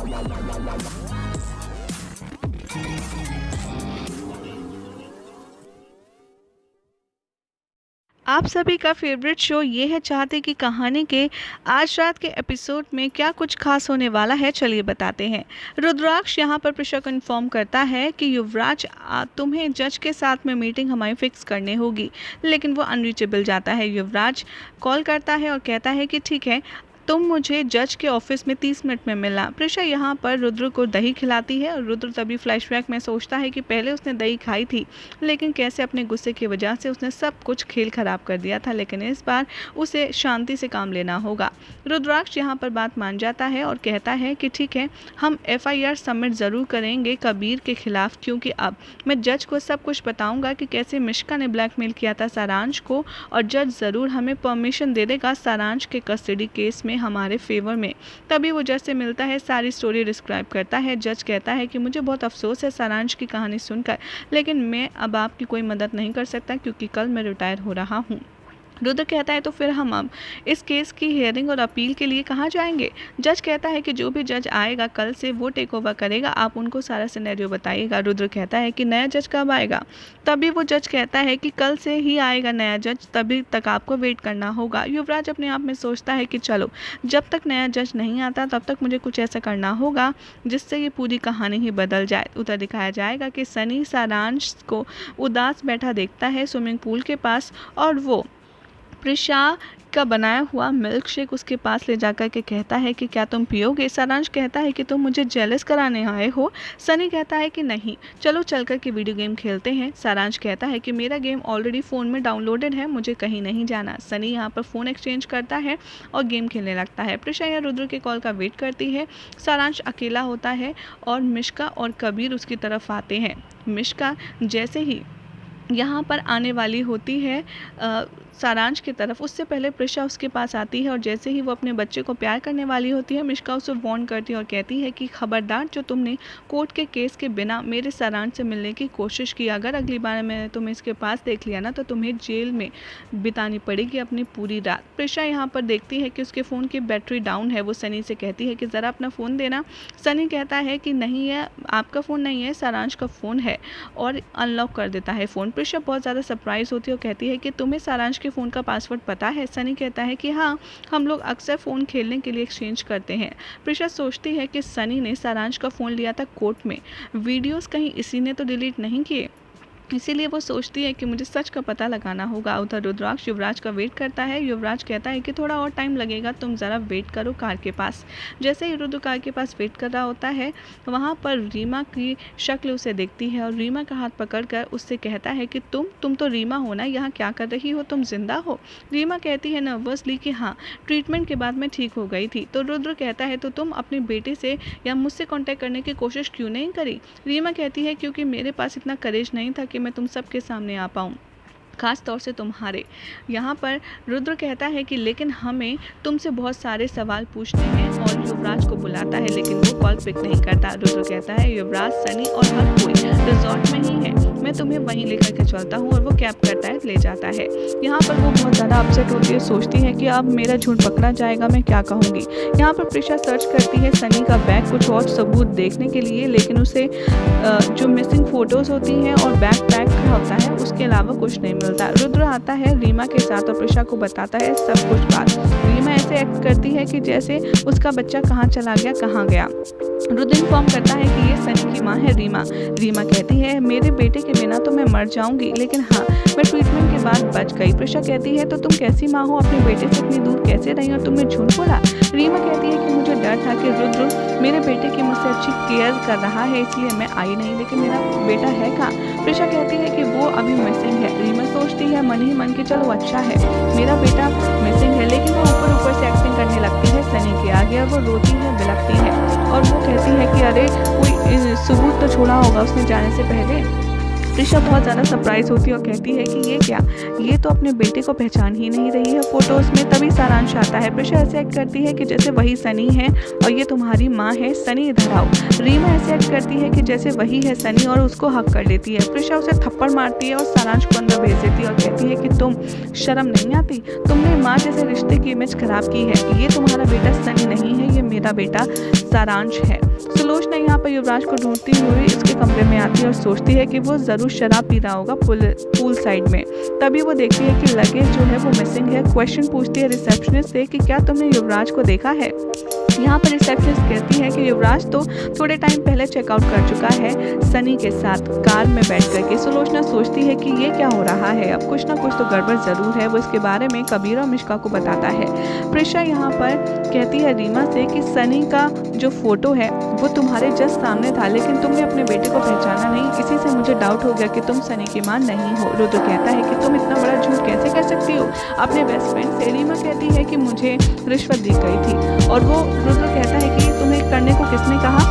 आप सभी का फेवरेट शो ये है चाहते की कहानी के आज रात के एपिसोड में क्या कुछ खास होने वाला है, चलिए बताते हैं। रुद्राक्ष यहाँ पर प्रिशा को इन्फॉर्म करता है कि युवराज तुम्हें जज के साथ में मीटिंग हमारी फिक्स करनी होगी, लेकिन वो अनरीचेबल जाता है। युवराज कॉल करता है और कहता है कि ठीक है, तुम मुझे जज के ऑफिस में 30 मिनट में मिलना। प्रिशा यहाँ पर रुद्र को दही खिलाती है और रुद्र तभी फ्लैशबैक में सोचता है कि पहले उसने दही खाई थी, लेकिन कैसे अपने गुस्से की वजह से उसने सब कुछ खेल खराब कर दिया था, लेकिन इस बार उसे शांति से काम लेना होगा। रुद्राक्ष यहाँ पर बात मान जाता है और कहता है कि ठीक है, हम FIR सबमिट ज़रूर करेंगे कबीर के खिलाफ, क्योंकि अब मैं जज को सब कुछ बताऊँगा कि कैसे मिश्का ने ब्लैकमेल किया था सारांश को, और जज ज़रूर हमें परमिशन दे देगा सारांश के कस्टडी केस में हमारे फेवर में। तभी वो जज से मिलता है, सारी स्टोरी डिस्क्राइब करता है। जज कहता है कि मुझे बहुत अफसोस है सारांश की कहानी सुनकर, लेकिन मैं अब आपकी कोई मदद नहीं कर सकता क्योंकि कल मैं रिटायर हो रहा हूँ। रुद्र कहता है तो फिर हम अब इस केस की हियरिंग और अपील के लिए कहाँ जाएंगे? जज कहता है कि जो भी जज आएगा कल से वो टेक ओवर करेगा, आप उनको सारा सिनेरियो बताइएगा। रुद्र कहता है कि नया जज कब आएगा? तभी वो जज कहता है कि कल से ही आएगा नया जज, तभी तक आपको वेट करना होगा। युवराज अपने आप में सोचता है कि चलो, जब तक नया जज नहीं आता तब तक मुझे कुछ ऐसा करना होगा जिससे ये पूरी कहानी ही बदल जाए। उधर दिखाया जाएगा कि सनी सारांश को उदास बैठा देखता है स्विमिंग पूल के पास, और वो प्रिशा का बनाया हुआ मिल्क शेक उसके पास ले जाकर के कहता है कि क्या तुम पियोगे? सारांश कहता है कि तुम मुझे जेलस कराने आए हो। सनी कहता है कि नहीं, चलो चल कर के वीडियो गेम खेलते हैं। सारांश कहता है कि मेरा गेम ऑलरेडी फ़ोन में डाउनलोडेड है, मुझे कहीं नहीं जाना। सनी यहाँ पर फ़ोन एक्सचेंज करता है और गेम खेलने लगता है। प्रिशा या रुद्र के कॉल का वेट करती है। सारांश अकेला होता है और मिश्का और कबीर उसकी तरफ आते हैं। मिश्का जैसे ही यहाँ पर आने वाली होती है सारांश की तरफ, उससे पहले प्रिशा उसके पास आती है और जैसे ही वो अपने बच्चे को प्यार करने वाली होती है, मिश्का उसे वार्न करती है और कहती है कि खबरदार, जो तुमने कोर्ट के केस के बिना मेरे सारांश से मिलने की कोशिश की, अगर अगली बार मैंने तुम्हें इसके पास देख लिया ना तो तुम्हें जेल में बितानी पड़ेगी अपनी पूरी रात। प्रिशा यहाँ पर देखती है कि उसके फ़ोन की बैटरी डाउन है। वो सनी से कहती है कि ज़रा अपना फ़ोन देना। सनी कहता है कि नहीं है, आपका फ़ोन नहीं है, सारांश का फ़ोन है, और अनलॉक कर देता है फ़ोन। प्रिशा बहुत ज़्यादा सरप्राइज़ होती है और कहती है कि तुम्हें सारांश के फ़ोन का पासवर्ड पता है? सनी कहता है कि हाँ, हम लोग अक्सर फ़ोन खेलने के लिए एक्सचेंज करते हैं। प्रिशा सोचती है कि सनी ने सारांश का फ़ोन लिया था कोर्ट में, वीडियोस कहीं इसी ने तो डिलीट नहीं किए, इसीलिए वो सोचती है कि मुझे सच का पता लगाना होगा। उधर रुद्राक्ष युवराज का वेट करता है। युवराज कहता है कि थोड़ा और टाइम लगेगा, तुम ज़रा वेट करो कार के पास। जैसे ही रुद्र कार के पास वेट कर रहा होता है, वहाँ पर रीमा की शक्ल उसे देखती है और रीमा का हाथ पकड़कर उससे कहता है कि तुम तो रीमा हो ना, यहाँ क्या कर रही हो, तुम जिंदा हो? रीमा कहती है नर्वसली कि हाँ, ट्रीटमेंट के बाद मैं ठीक हो गई थी। तो रुद्र कहता है तो तुम अपने बेटे से या मुझसे कॉन्टैक्ट करने की कोशिश क्यों नहीं करी? रीमा कहती है क्योंकि मेरे पास इतना करेज नहीं था कि मैं तुम सबके सामने आ पाऊँ, खास तौर से तुम्हारे। यहाँ पर रुद्र कहता है कि लेकिन हमें तुमसे बहुत सारे सवाल पूछने हैं, और युवराज को बुलाता है लेकिन वो कॉल पिक नहीं करता। रुद्र कहता है युवराज, सनी और हर कोई रिजॉर्ट में ही है, मैं तुम्हें वहीं लेकर के चलता हूँ, और वो कैब करता है, ले जाता है। यहाँ पर वो बहुत ज़्यादा अपसेट होती है, सोचती है कि अब मेरा झूठ पकड़ा जाएगा, मैं क्या कहूँगी। यहाँ पर प्रिशा सर्च करती है सनी का बैग कुछ और सबूत देखने के लिए, लेकिन उसे जो मिसिंग फ़ोटोज़ होती हैं और बैग पैक होता है उसके अलावा कुछ नहीं मिलता। रुद्र आता है रीमा के साथ और प्रिशा को बताता है सब कुछ बात। रीमा ऐसे एक्ट करती है कि जैसे उसका बच्चा कहाँ चला गया, कहाँ गया। रुद्र इन्फॉर्म करता है कि ये सनी की माँ है रीमा। रीमा कहती है मेरे बेटे के बिना तो मैं मर जाऊंगी, लेकिन हाँ, मैं ट्रीटमेंट के बाद बच गई। प्रिशा कहती है तो तुम कैसी माँ हो, अपने बेटे से इतनी दूर कैसे रही और तुमने झूठ बोला? रीमा कहती है कि मुझे डर था कि रुद्र मेरे बेटे की मुझसे अच्छी केयर कर रहा है, इसलिए मैं आई नहीं, लेकिन मेरा बेटा है कहाँ? प्रिशा कहती है कि वो अभी मिसिंग है। रीमा सोचती है मन ही मन कि चलो अच्छा है, मेरा बेटा मिसिंग है, लेकिन वो ऊपर ऊपर से एक्टिंग करने लगती है सनी के आगे, और वो रोती है, बिलखती है, और वो कहती है कि अरे कोई सबूत तो छोड़ा होगा उसने जाने से पहले। प्रिशा बहुत ज़्यादा सरप्राइज होती है और कहती है कि ये क्या, ये तो अपने बेटे को पहचान ही नहीं रही है फोटोज़ में। तभी सारांश आता है। प्रिशा ऐसे एक्ट करती है कि जैसे वही सनी है और ये तुम्हारी माँ है, सनी इधर आओ। रीमा ऐसे एक्ट करती है कि जैसे वही है सनी और उसको हक कर लेती है। प्रिशा उसे थप्पड़ मारती है और सारांश को अंदर भेज देती है और कहती है कि तुम शर्म नहीं आती, तुमने माँ जैसे रिश्ते की इमेज खराब की है, ये तुम्हारा बेटा सनी नहीं है, ये मेरा बेटा सारांश है। सुलोचना यहाँ पर युवराज को ढूंढती हुई इसके कमरे में आती है और सोचती है कि वो ज़रूर शराब पी रहा होगा पूल साइड में। तभी वो देखती है कि लगेज जो है वो मिसिंग है। क्वेश्चन पूछती है रिसेप्शनिस्ट से कि क्या तुमने युवराज को देखा है। यहाँ पर रिसेप्शनिस्ट कहती है कि युवराज तो थोड़े टाइम पहले चेकआउट कर चुका है सनी के साथ कार में बैठ करके। सुलोचना सोचती है कि ये क्या हो रहा है, अब कुछ ना कुछ तो गड़बड़ ज़रूर है। वो इसके बारे में कबीर और मिश्का को बताता है। प्रिशा यहाँ पर कहती है रीमा से कि सनी का जो फोटो है वो तुम्हारे जस्ट सामने था, लेकिन तुमने अपने बेटे को पहचाना नहीं, इसी से मुझे डाउट हो गया कि तुम सनी की मां नहीं हो। रुद्र कहता है कि तुम इतना बड़ा झूठ कैसे कह सकती हो अपने बेस्ट फ्रेंड से। रीमा कहती है कि मुझे रिश्वत दी गई थी, और वो रुद्र कहता है कि तुम्हें करने को किसने कहा।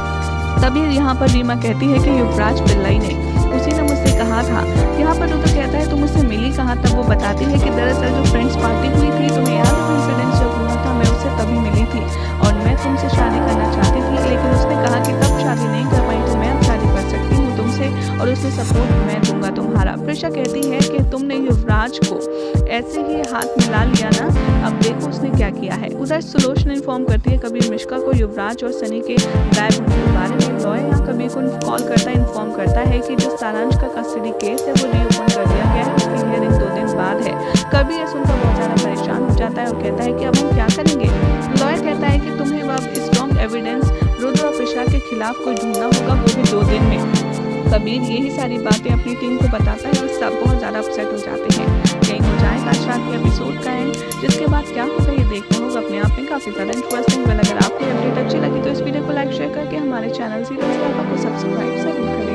तभी यहाँ पर रीमा कहती है कि युवराज पिल्लाई ने, उसी ने मुझसे कहा था। यहाँ पर रुद्र कहता है तुम मुझसे मिली कहाँ। तब वो बताती है कि दरअसल जो फ्रेंड्स पार्टी हुई थी, तुम्हें याद है इंसिडेंट जब हुआ था, मैं उससे तभी मिली थी और मैं तुमसे शादी करना चाहती थी, लेकिन उसने कहा कि तब शादी नहीं कर पाई तो मैं अब शादी कर सकती हूँ तुमसे, और उसे सपोर्ट मैं दूंगा तुम्हारा। प्रिशा कहती है कि तुमने युवराज को ऐसे ही हाथ मिला लिया ना, अब देखो उसने क्या किया है। उधर सुलोचना इन्फॉर्म करती है कबीर मिश्का को युवराज और सनी के गायब होने के बारे में। लॉयर यहाँ कबीर को कॉल करता है, इन्फॉर्म करता है कि जो सारांश का कस्टडी केस है वो रीओपन कर दिया गया है, उसकी हियरिंग 2 दिन बाद है। कबीर ये सुनकर बहुत ज़्यादा परेशान हो जाता है और कहता है कि अब हम क्या करेंगे। लॉयर कहता है कि तुम्हें अब स्ट्रॉन्ग एविडेंस रुद्र और प्रिशा के खिलाफ कोई ढूंढना होगा, वो भी 2 दिन में। कबीर यही सारी बातें अपनी टीम को बताता है और सब बहुत ज़्यादा अपसेट हो जाते हैं। कहीं हो जाएगा आज रात के एपिसोड का एंड, जिसके बाद क्या होगा ये देखना होगा। अपने आप में काफ़ी ज़्यादा इंटरेस्टिंग। अगर आपको अपडेट अच्छी लगी तो इस वीडियो को लाइक शेयर करके हमारे चैनल सीरियल को सब्सक्राइब जरूर करें।